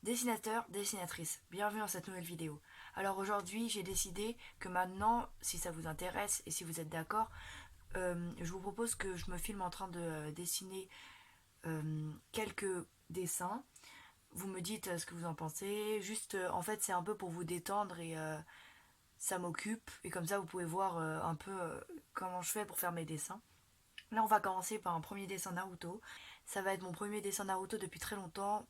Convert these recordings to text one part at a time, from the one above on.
Dessinateur, dessinatrice, bienvenue dans cette nouvelle vidéo. Alors aujourd'hui j'ai décidé que maintenant, si ça vous intéresse et si vous êtes d'accord, je vous propose que je me filme en train de dessiner quelques dessins. Vous me dites ce que vous en pensez. Juste en fait c'est un peu pour vous détendre et ça m'occupe. Et comme ça vous pouvez voir un peu comment je fais pour faire mes dessins. Là on va commencer par un premier dessin Naruto. Ça va être mon premier dessin Naruto depuis très longtemps.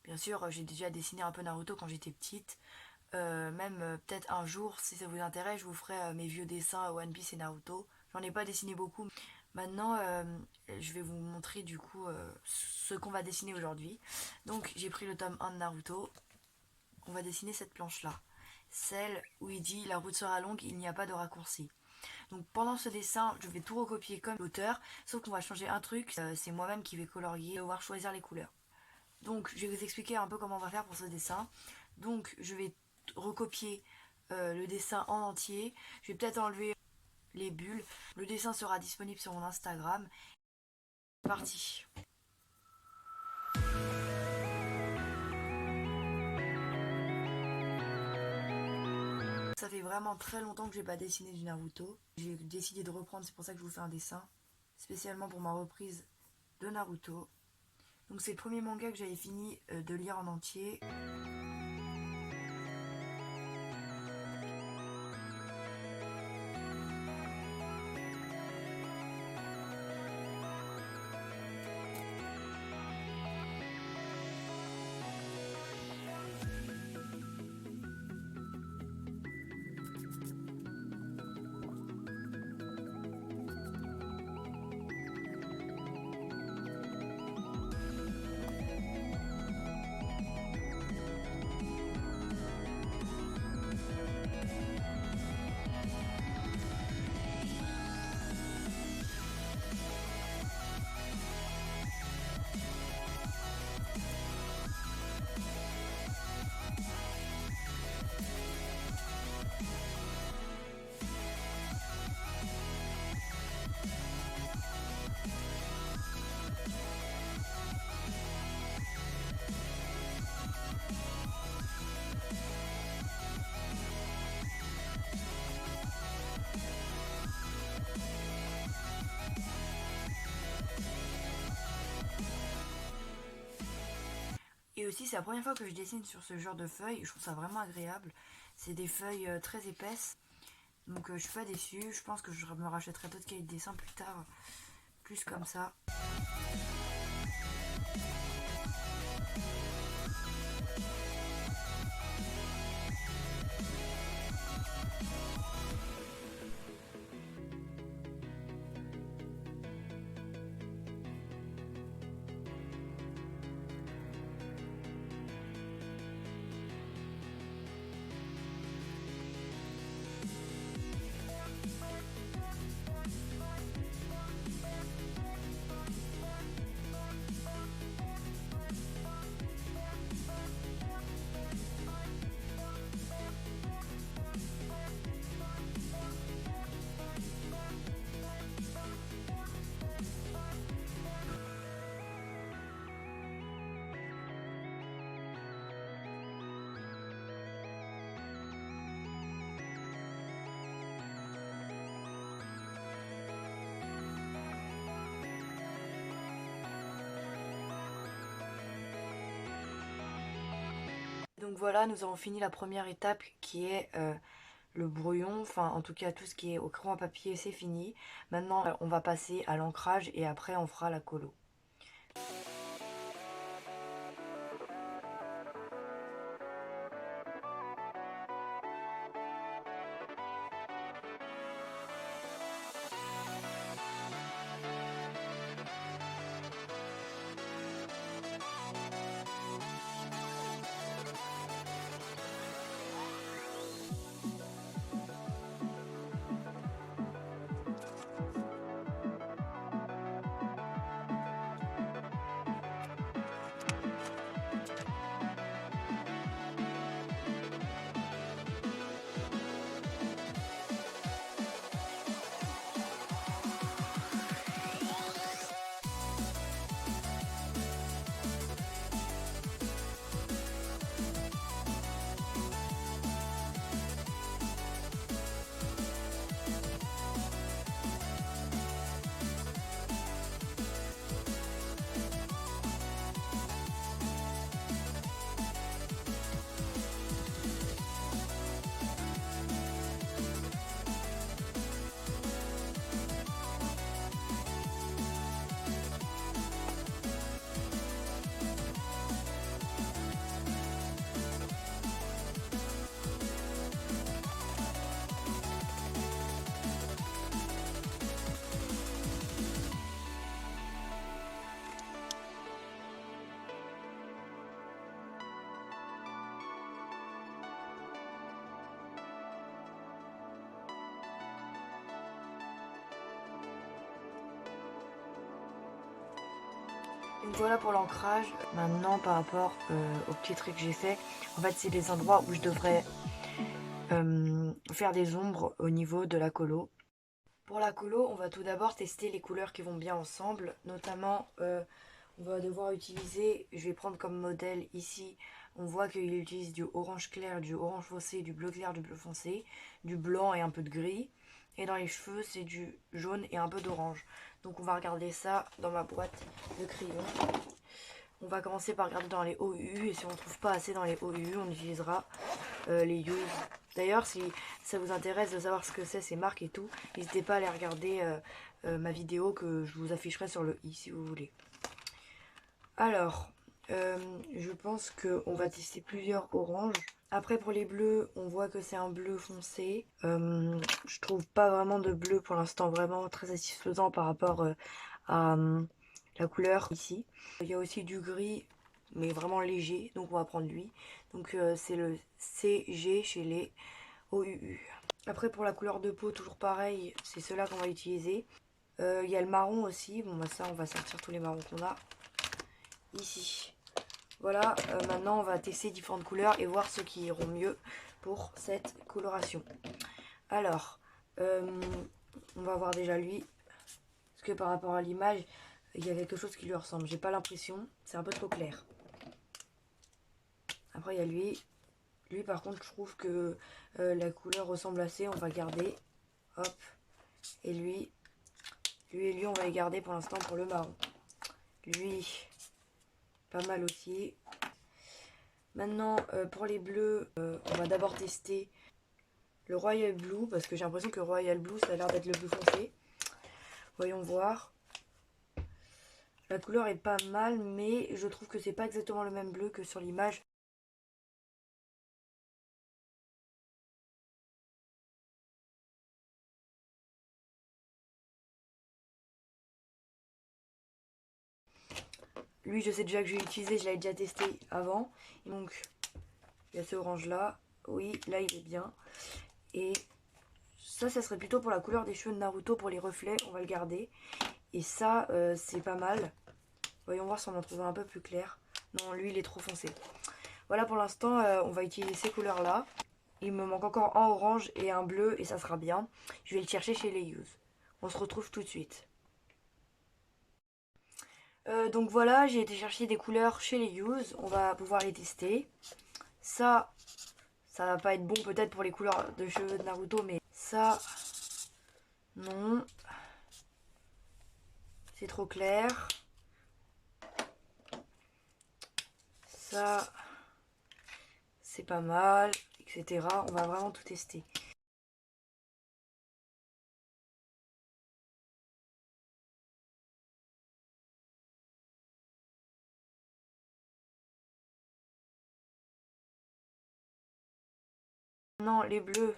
Bien sûr, j'ai déjà dessiné un peu Naruto quand j'étais petite. Même peut-être un jour, si ça vous intéresse, je vous ferai mes vieux dessins One Piece et Naruto. J'en ai pas dessiné beaucoup. Maintenant, je vais vous montrer du coup ce qu'on va dessiner aujourd'hui. Donc, j'ai pris le tome 1 de Naruto. On va dessiner cette planche-là. Celle où il dit la route sera longue, il n'y a pas de raccourci. Donc pendant ce dessin, je vais tout recopier comme l'auteur, sauf qu'on va changer un truc, c'est moi-même qui vais colorier, devoir choisir les couleurs. Donc je vais vous expliquer un peu comment on va faire pour ce dessin. Donc je vais recopier le dessin en entier. Je vais peut-être enlever les bulles. Le dessin sera disponible sur mon Instagram. C'est parti. Ça fait vraiment très longtemps que j'ai pas dessiné du Naruto. J'ai décidé de reprendre, c'est pour ça que je vous fais un dessin. Spécialement pour ma reprise de Naruto. Donc c'est le premier manga que j'avais fini de lire en entier. Et aussi, c'est la première fois que je dessine sur ce genre de feuilles. Je trouve ça vraiment agréable. C'est des feuilles très épaisses. Donc je suis pas déçue. Je pense que je me rachèterai d'autres cahiers de dessin plus tard. Plus comme ça. Donc voilà, nous avons fini la première étape qui est le brouillon. Enfin, en tout cas, tout ce qui est au crayon à papier, c'est fini. Maintenant, on va passer à l'ancrage et après, on fera la colo. Donc voilà pour l'ancrage. Maintenant par rapport au petit truc que j'ai fait, en fait c'est des endroits où je devrais faire des ombres au niveau de la colo. Pour la colo, on va tout d'abord tester les couleurs qui vont bien ensemble, notamment on va devoir utiliser, je vais prendre comme modèle ici, on voit qu'il utilise du orange clair, du orange foncé, du bleu clair, du bleu foncé, du blanc et un peu de gris. Et dans les cheveux, c'est du jaune et un peu d'orange. Donc on va regarder ça dans ma boîte de crayons. On va commencer par regarder dans les OU et si on ne trouve pas assez dans les OU, on utilisera les Use. D'ailleurs, si ça vous intéresse de savoir ce que c'est, ces marques et tout, n'hésitez pas à aller regarder ma vidéo que je vous afficherai sur le i si vous voulez. Alors, je pense qu'on va tester plusieurs oranges. Après pour les bleus, on voit que c'est un bleu foncé. Je trouve pas vraiment de bleu pour l'instant vraiment très satisfaisant par rapport à la couleur ici. Il y a aussi du gris, mais vraiment léger, donc on va prendre lui. Donc c'est le CG chez les OUU. Après pour la couleur de peau, toujours pareil, c'est ceux-là qu'on va utiliser. Il y a le marron aussi, bon bah ça on va sortir tous les marrons qu'on a ici. Voilà, maintenant on va tester différentes couleurs et voir ceux qui iront mieux pour cette coloration. Alors, on va voir déjà lui, parce que par rapport à l'image, il y a quelque chose qui lui ressemble. J'ai pas l'impression, c'est un peu trop clair. Après il y a lui. Lui par contre je trouve que la couleur ressemble assez, on va garder. Hop. Et lui et lui on va les garder pour l'instant pour le marron. Lui, pas mal aussi. Maintenant pour les bleus, on va d'abord tester le Royal Blue, parce que j'ai l'impression que Royal Blue ça a l'air d'être le plus foncé. Voyons voir. La couleur est pas mal, mais je trouve que c'est pas exactement le même bleu que sur l'image. Lui, je sais déjà que je vais l'utiliser, je l'avais déjà testé avant. Donc, il y a ce orange là. Oui, là il est bien. Et ça serait plutôt pour la couleur des cheveux de Naruto, pour les reflets, on va le garder. Et ça, c'est pas mal. Voyons voir si on en trouve un peu plus clair. Non, lui, il est trop foncé. Voilà, pour l'instant, on va utiliser ces couleurs-là. Il me manque encore un orange et un bleu, et ça sera bien. Je vais le chercher chez les Use. On se retrouve tout de suite. Donc voilà, j'ai été chercher des couleurs chez les Use. On va pouvoir les tester. Ça va pas être bon peut-être pour les couleurs de cheveux de Naruto, mais ça, non. C'est trop clair. Ça, c'est pas mal, etc. On va vraiment tout tester. Non, les bleus.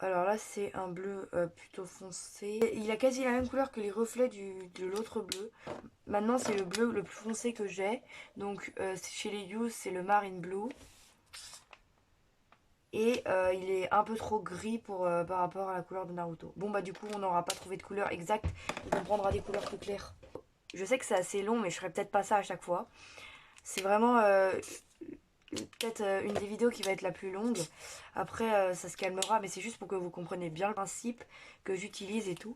Alors là, c'est un bleu plutôt foncé. Il a quasi la même couleur que les reflets de l'autre bleu. Maintenant, c'est le bleu le plus foncé que j'ai. Donc, chez les Use, c'est le Marine Blue. Et il est un peu trop gris par rapport à la couleur de Naruto. Bon, bah du coup, on n'aura pas trouvé de couleur exacte. Donc, on prendra des couleurs plus claires. Je sais que c'est assez long, mais je ferai peut-être pas ça à chaque fois. C'est vraiment peut-être une des vidéos qui va être la plus longue. Après ça se calmera, mais c'est juste pour que vous compreniez bien le principe que j'utilise et tout.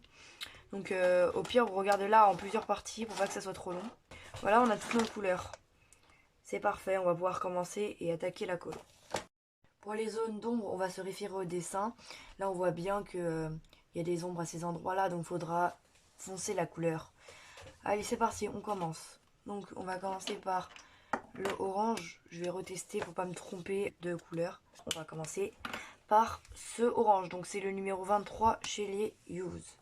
Donc au pire vous regardez là en plusieurs parties pour pas que ça soit trop long. Voilà, on a toutes nos couleurs. C'est parfait, on va pouvoir commencer et attaquer la colo. Pour les zones d'ombre, on va se référer au dessin. Là on voit bien que y a des ombres à ces endroits là, donc il faudra foncer la couleur. Allez, c'est parti, on commence. Donc on va commencer par le orange. Je vais retester pour pas me tromper de couleur. On va commencer par ce orange. Donc c'est le numéro 23 chez les Use.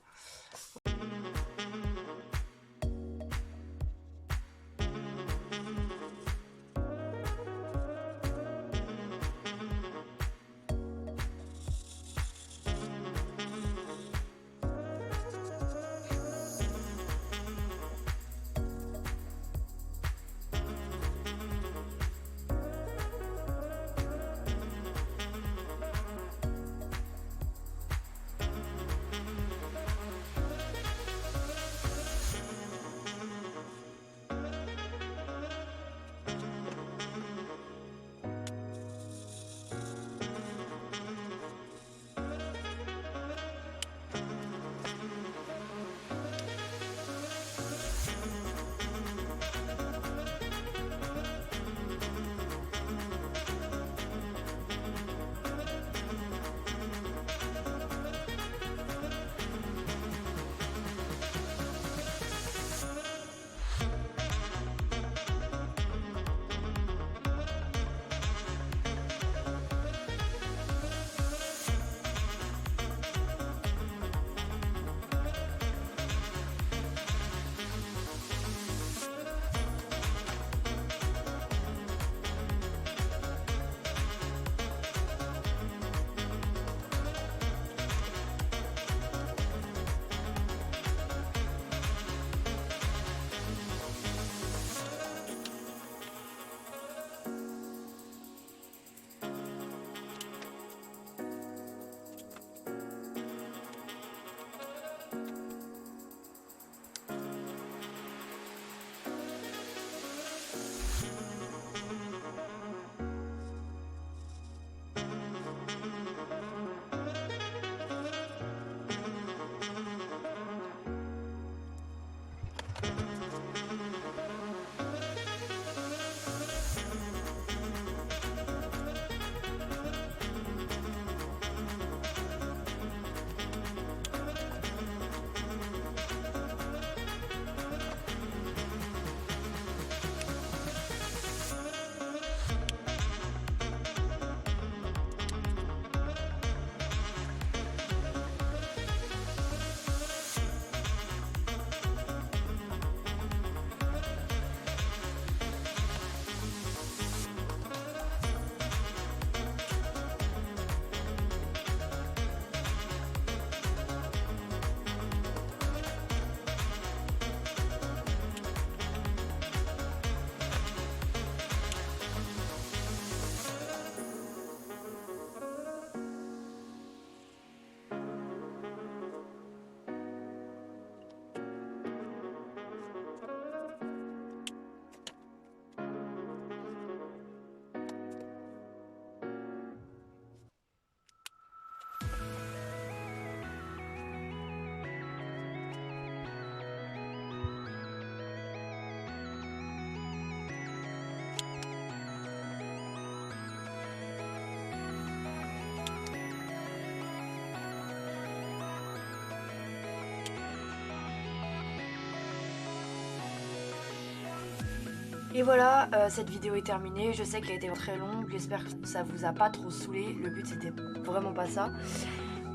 Et voilà, cette vidéo est terminée. Je sais qu'elle a été très longue. J'espère que ça vous a pas trop saoulé. Le but c'était vraiment pas ça.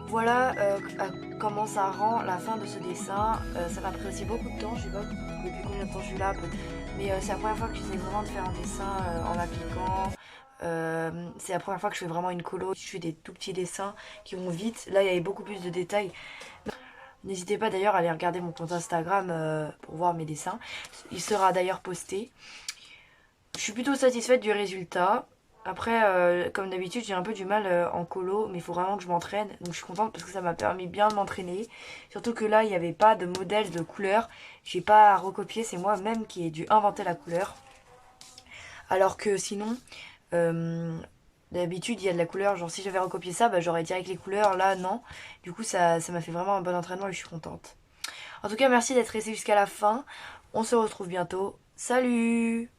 Voilà comment ça rend la fin de ce dessin. Ça m'a pris aussi beaucoup de temps. Je sais pas depuis combien de temps je suis là, mais c'est la première fois que j'essaie vraiment de faire un dessin en appliquant. C'est la première fois que je fais vraiment une colo. Je fais des tout petits dessins qui vont vite. Là, il y avait beaucoup plus de détails. N'hésitez pas d'ailleurs à aller regarder mon compte Instagram pour voir mes dessins. Il sera d'ailleurs posté. Je suis plutôt satisfaite du résultat. Après, comme d'habitude, j'ai un peu du mal en colo, mais il faut vraiment que je m'entraîne. Donc je suis contente parce que ça m'a permis bien de m'entraîner. Surtout que là, il n'y avait pas de modèle de couleur. J'ai pas à recopier, c'est moi-même qui ai dû inventer la couleur. Alors que sinon, euh, d'habitude, il y a de la couleur. Genre si j'avais recopié ça, bah, j'aurais direct les couleurs. Là, non. Du coup, ça m'a fait vraiment un bon entraînement et je suis contente. En tout cas, merci d'être resté jusqu'à la fin. On se retrouve bientôt. Salut!